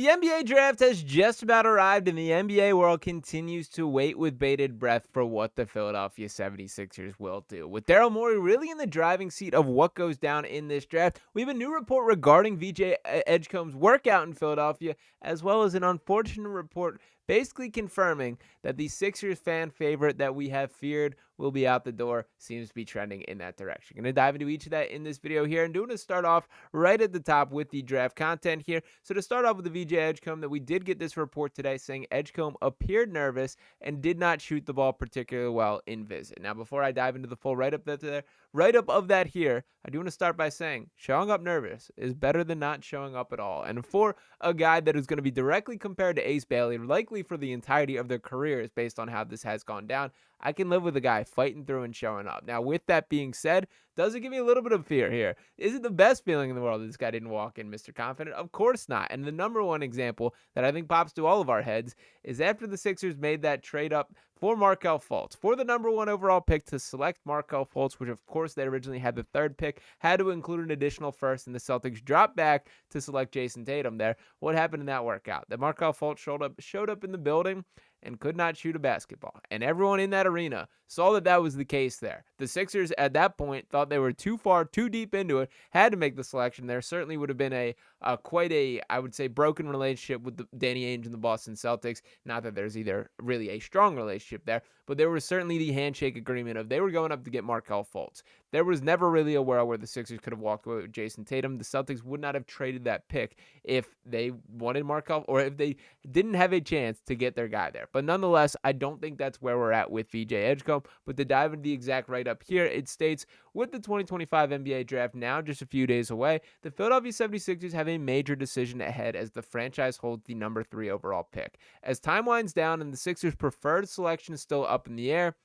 The NBA draft has just about arrived, and the NBA world continues to wait with bated breath for what the Philadelphia 76ers will do. With Daryl Morey really in the driving seat of what goes down in this draft, we have a new report regarding VJ Edgecombe's workout in Philadelphia, as well as an unfortunate report basically confirming that the Sixers fan favorite that we have feared will be out the door seems to be trending in that direction. Going to dive into each of that in this video here, and doing to start off right at the top with the draft content here. So to start off with the VJ Edgecombe, that we did get this report today saying Edgecombe appeared nervous and did not shoot the ball particularly well in visit. Now, before I dive into the full write-up of that here, I do want to start by saying showing up nervous is better than not showing up at all. And for a guy that is going to be directly compared to Ace Bailey, likely for the entirety of their careers based on how this has gone down, I can live with a guy fighting through and showing up. Now, with that being said, does it give me a little bit of fear here? Is it the best feeling in the world that this guy didn't walk in Mr. Confident? Of course not. And the number one example that I think pops to all of our heads is after the Sixers made that trade up for Markelle Fultz, for the number one overall pick to select Markelle Fultz, which of course they originally had the third pick, had to include an additional first, and the Celtics dropped back to select Jason Tatum there. What happened in that workout? That Markelle Fultz showed up in the building and could not shoot a basketball. And everyone in that arena saw that that was the case there. The Sixers at that point thought they were too deep into it, had to make the selection. There certainly would have been quite a, I would say, broken relationship with Danny Ainge and the Boston Celtics. Not that there's either really a strong relationship there, but there was certainly the handshake agreement of they were going up to get Markelle Fultz. There was never really a world where the Sixers could have walked away with Jason Tatum. The Celtics would not have traded that pick if they wanted Markelle, or if they didn't have a chance to get their guy there. But nonetheless, I don't think that's where we're at with VJ Edgecombe. But to dive into the exact write-up here, it states, with the 2025 NBA draft now just a few days away, the Philadelphia 76ers have a major decision ahead as the franchise holds the number 3 overall pick. As time winds down and the Sixers' preferred selection is still up in the air,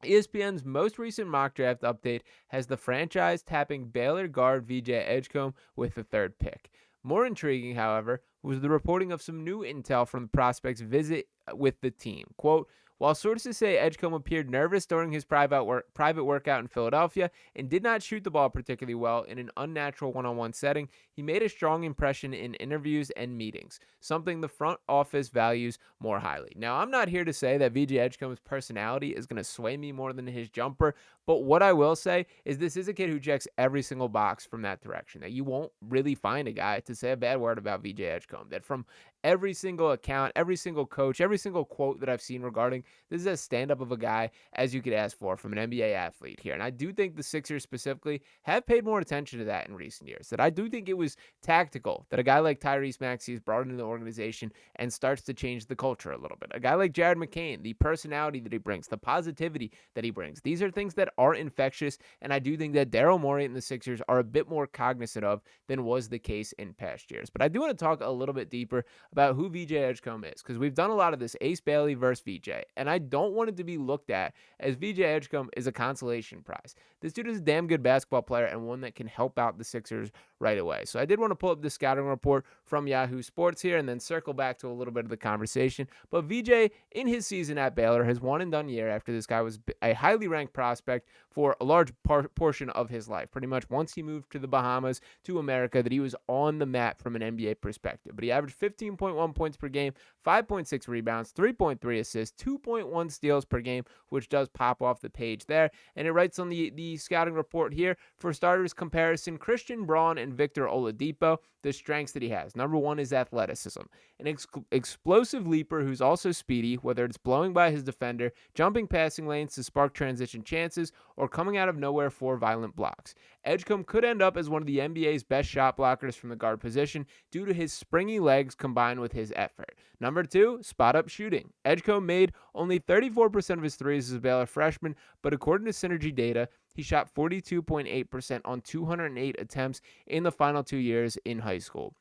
ESPN's most recent mock draft update has the franchise tapping Baylor guard VJ Edgecombe with the 3rd pick. More intriguing, however, was the reporting of some new intel from the prospect's visit with the team. Quote, while sources say Edgecombe appeared nervous during his private workout in Philadelphia and did not shoot the ball particularly well in an unnatural one-on-one setting, he made a strong impression in interviews and meetings, something the front office values more highly. Now, I'm not here to say that VJ Edgecombe's personality is going to sway me more than his jumper, but what I will say is this is a kid who checks every single box from that direction, that you won't really find a guy to say a bad word about VJ Edgecombe, that from every single account, every single coach, every single quote that I've seen regarding this is as stand-up of a guy as you could ask for from an NBA athlete here. And I do think the Sixers specifically have paid more attention to that in recent years, that I do think it was tactical that a guy like Tyrese Maxey is brought into the organization and starts to change the culture a little bit. A guy like Jared McCain, the personality that he brings, the positivity that he brings, these are things that are infectious, and I do think that Daryl Morey and the Sixers are a bit more cognizant of than was the case in past years. But I do want to talk a little bit deeper about who VJ Edgecombe is, because we've done a lot of this Ace Bailey versus VJ, and I don't want it to be looked at as VJ Edgecombe is a consolation prize. This dude is a damn good basketball player and one that can help out the Sixers right away. So I did want to pull up the scouting report from Yahoo Sports here and then circle back to a little bit of the conversation. But VJ, in his season at Baylor, his one and done year after this guy was a highly ranked prospect for a large portion of his life. Pretty much once he moved to the Bahamas, to America, that he was on the map from an NBA perspective. But he averaged 15.1 points per game, 5.6 rebounds, 3.3 assists, 2.1 steals per game, which does pop off the page there. And it writes on the scouting report here, for starters comparison, Christian Braun and Victor Oladipo, the strengths that he has. Number one is athleticism. An explosive leaper who's also speedy, whether it's blowing by his defender, jumping passing lanes to spark transition chances, or coming out of nowhere for violent blocks. Edgecombe could end up as one of the NBA's best shot blockers from the guard position due to his springy legs combined with his effort. Number two, spot-up shooting. Edgecombe made only 34% of his threes as a Baylor freshman, but according to Synergy data, he shot 42.8% on 208 attempts in the final 2 years in high school.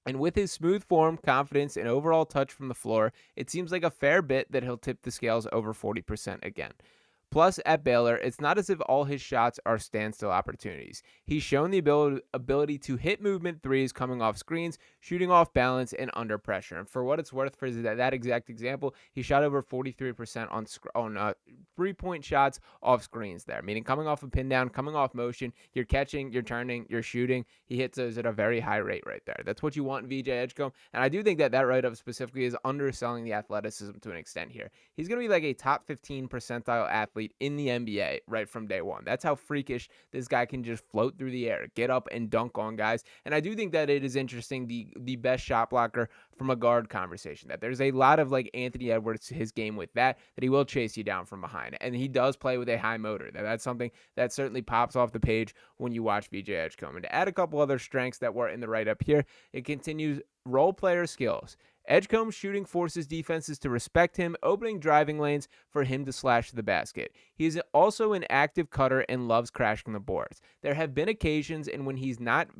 And with his smooth form, confidence, and overall touch from the floor, it seems like a fair bit that he'll tip the scales over 40% again. Plus, at Baylor, it's not as if all his shots are standstill opportunities. He's shown the ability to hit movement threes coming off screens, shooting off balance, and under pressure. And for what it's worth, for that exact example, he shot over 43% on 3-point shots off screens there, meaning coming off a pin down, coming off motion, you're catching, you're turning, you're shooting. He hits those at a very high rate right there. That's what you want in VJ Edgecombe. And I do think that write-up specifically is underselling the athleticism to an extent here. He's going to be like a top 15 percentile athlete in the NBA right from day one. That's how freakish this guy can just float through the air, get up and dunk on guys. And I do think that it is interesting, the best shot blocker from a guard conversation, that there's a lot of like Anthony Edwards to his game with that he will chase you down from behind. And he does play with a high motor. That's something that certainly pops off the page when you watch VJ Edgecombe. And to add a couple other strengths that were in the write-up here, it continues role player skills. Edgecombe's shooting forces defenses to respect him, opening driving lanes for him to slash the basket. He is also an active cutter and loves crashing the boards. There have been occasions in which he's not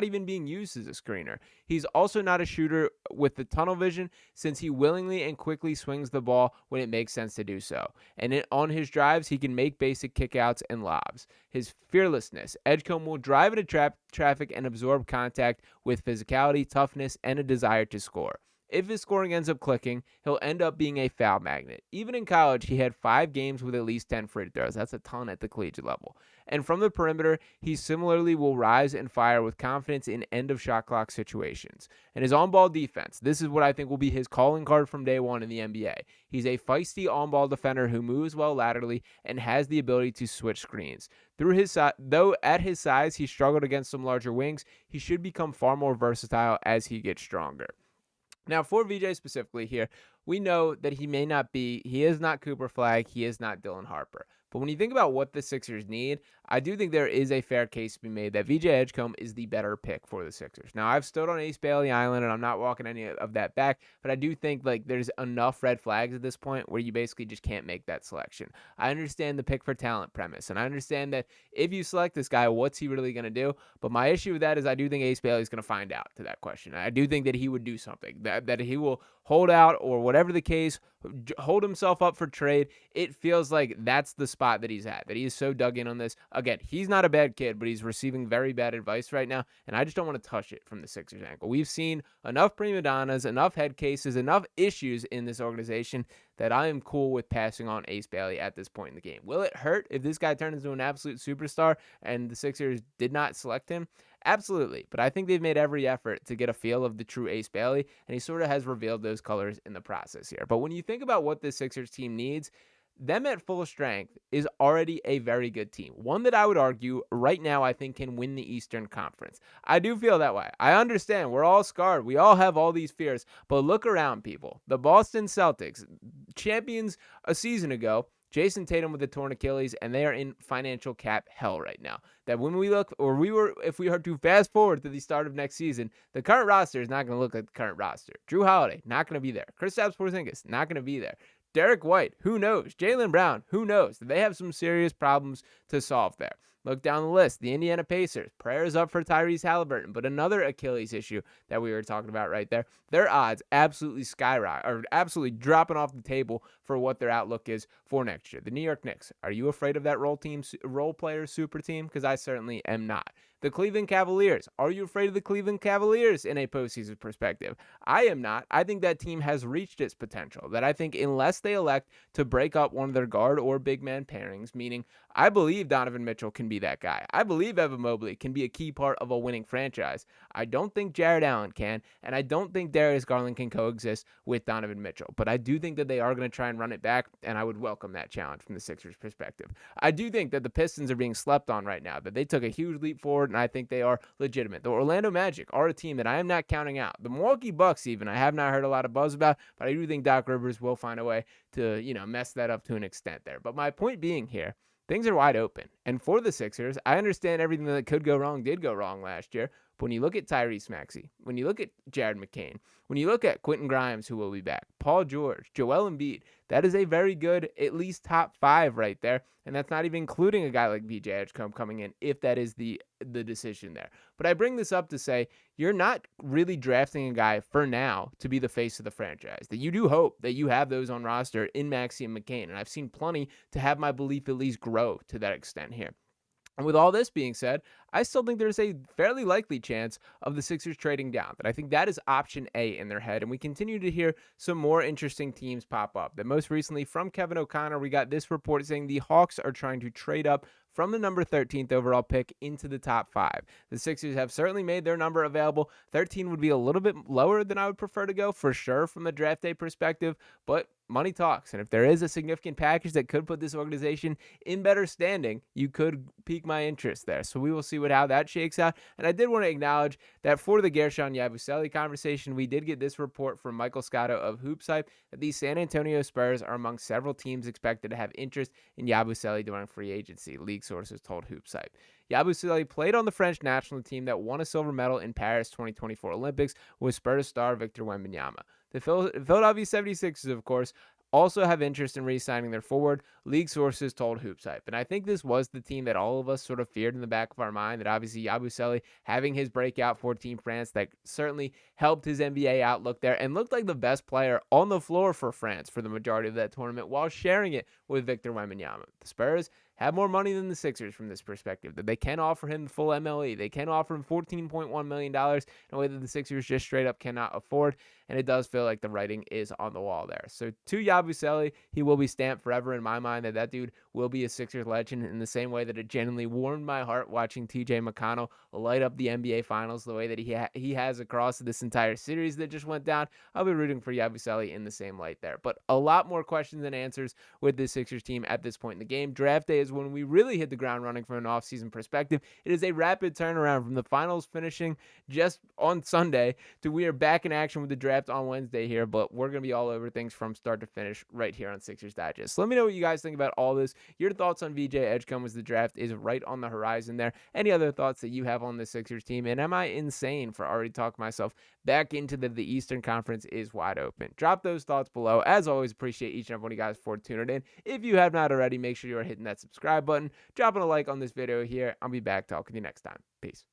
even being used as a screener. He's also not a shooter with the tunnel vision, since he willingly and quickly swings the ball when it makes sense to do so. And on his drives, he can make basic kickouts and lobs. His fearlessness. Edgecombe will drive into traffic and absorb contact with physicality, toughness, and a desire to score. If his scoring ends up clicking, he'll end up being a foul magnet. Even in college, he had 5 games with at least 10 free throws. That's a ton at the collegiate level. And from the perimeter, he similarly will rise and fire with confidence in end-of-shot clock situations. And his on-ball defense, this is what I think will be his calling card from day one in the NBA. He's a feisty on-ball defender who moves well laterally and has the ability to switch screens. Though at his size, he struggled against some larger wings, he should become far more versatile as he gets stronger. Now, for VJ specifically here, we know that he is not Cooper Flagg, he is not Dylan Harper. But when you think about what the Sixers need, I do think there is a fair case to be made that VJ Edgecombe is the better pick for the Sixers. Now, I've stood on Ace Bailey Island, and I'm not walking any of that back, but I do think like there's enough red flags at this point where you basically just can't make that selection. I understand the pick for talent premise, and I understand that if you select this guy, what's he really going to do? But my issue with that is I do think Ace Bailey's going to find out to that question. I do think that he would do something, that he will hold out or whatever the case, hold himself up for trade. It feels like that's the spot that he's at, that he is so dug in on this. Again, he's not a bad kid, but he's receiving very bad advice right now, and I just don't want to touch it from the Sixers angle. We've seen enough prima donnas, enough head cases, enough issues in this organization that I am cool with passing on Ace Bailey at this point in the game. Will it hurt if this guy turns into an absolute superstar and the Sixers did not select him? Absolutely, but I think they've made every effort to get a feel of the true Ace Bailey, and he sort of has revealed those colors in the process here. But when you think about what this Sixers team needs, them at full strength is already a very good team. One that I would argue right now I think can win the Eastern Conference. I do feel that way. I understand. We're all scarred. We all have all these fears. But look around, people. The Boston Celtics, champions a season ago, Jason Tatum with a torn Achilles, and they are in financial cap hell right now. That when we look, if we are to fast forward to the start of next season, the current roster is not going to look like the current roster. Drew Holiday, not going to be there. Kristaps Porzingis, not going to be there. Derek White, who knows? Jaylen Brown, who knows? They have some serious problems to solve there. Look down the list. The Indiana Pacers. Prayers up for Tyrese Halliburton, but another Achilles issue that we were talking about right there. Their odds absolutely skyrocket, or absolutely dropping off the table for what their outlook is for next year. The New York Knicks. Are you afraid of that role player super team? Because I certainly am not. The Cleveland Cavaliers. Are you afraid of the Cleveland Cavaliers in a postseason perspective? I am not. I think that team has reached its potential. That I think unless they elect to break up one of their guard or big man pairings, meaning I believe Donovan Mitchell can be that guy. I believe Evan Mobley can be a key part of a winning franchise. I don't think Jared Allen can, and I don't think Darius Garland can coexist with Donovan Mitchell. But I do think that they are going to try and run it back, and I would welcome that challenge from the Sixers' perspective. I do think that the Pistons are being slept on right now, that they took a huge leap forward, and I think they are legitimate. The Orlando Magic are a team that I am not counting out. The Milwaukee Bucks even, I have not heard a lot of buzz about, but I do think Doc Rivers will find a way to, mess that up to an extent there. But my point being here, things are wide open. And for the Sixers, I understand everything that could go wrong did go wrong last year. But when you look at Tyrese Maxey, when you look at Jared McCain, when you look at Quentin Grimes, who will be back, Paul George, Joel Embiid, that is a very good, at least top 5 right there. And that's not even including a guy like VJ Edgecombe coming in, if that is the decision there. But I bring this up to say you're not really drafting a guy for now to be the face of the franchise. That you do hope that you have those on roster in Maxey and McCain. And I've seen plenty to have my belief at least grow to that extent here. And with all this being said, I still think there's a fairly likely chance of the Sixers trading down. That I think that is option A in their head. And we continue to hear some more interesting teams pop up. That most recently from Kevin O'Connor, we got this report saying the Hawks are trying to trade up from the number 13th overall pick into the top 5. The Sixers have certainly made their number available. 13 would be a little bit lower than I would prefer to go for sure from a draft day perspective, but money talks. And if there is a significant package that could put this organization in better standing, you could pique my interest there. So we will see how that shakes out. And I did want to acknowledge that for the Guerschon Yabusele conversation, we did get this report from Michael Scotto of HoopsHype that the San Antonio Spurs are among several teams expected to have interest in Yabusele during free agency, league sources told HoopsHype. Yabusele played on the French national team that won a silver medal in Paris 2024 Olympics with Spurs star Victor Wembanyama. The Philadelphia 76ers, of course, also have interest in re-signing their forward, league sources told HoopsHype. And I think this was the team that all of us sort of feared in the back of our mind, that obviously Yabusele having his breakout for Team France that certainly helped his NBA outlook there and looked like the best player on the floor for France for the majority of that tournament while sharing it with Victor Wembanyama. The Spurs have more money than the Sixers from this perspective, that they can offer him the full MLE. They can offer him $14.1 million in a way that the Sixers just straight up cannot afford, and it does feel like the writing is on the wall there. So to Yabusele, he will be stamped forever in my mind that dude will be a Sixers legend in the same way that it genuinely warmed my heart watching TJ McConnell light up the NBA Finals the way that he has across this entire series that just went down. I'll be rooting for Yabusele in the same light there. But a lot more questions than answers with this Sixers team at this point in the game. Draft day is when we really hit the ground running from an offseason perspective. It is a rapid turnaround from the finals finishing just on Sunday to we are back in action with the draft on Wednesday here, but we're going to be all over things from start to finish right here on Sixers Digest. So let me know what you guys think about all this. Your thoughts on VJ Edgecombe as the draft is right on the horizon there. Any other thoughts that you have on the Sixers team? And am I insane for already talking myself back into the Eastern Conference is wide open? Drop those thoughts below. As always, appreciate each and every one of you guys for tuning in. If you have not already, make sure you are hitting that subscribe button, dropping a like on this video here. I'll be back talking to you next time. Peace.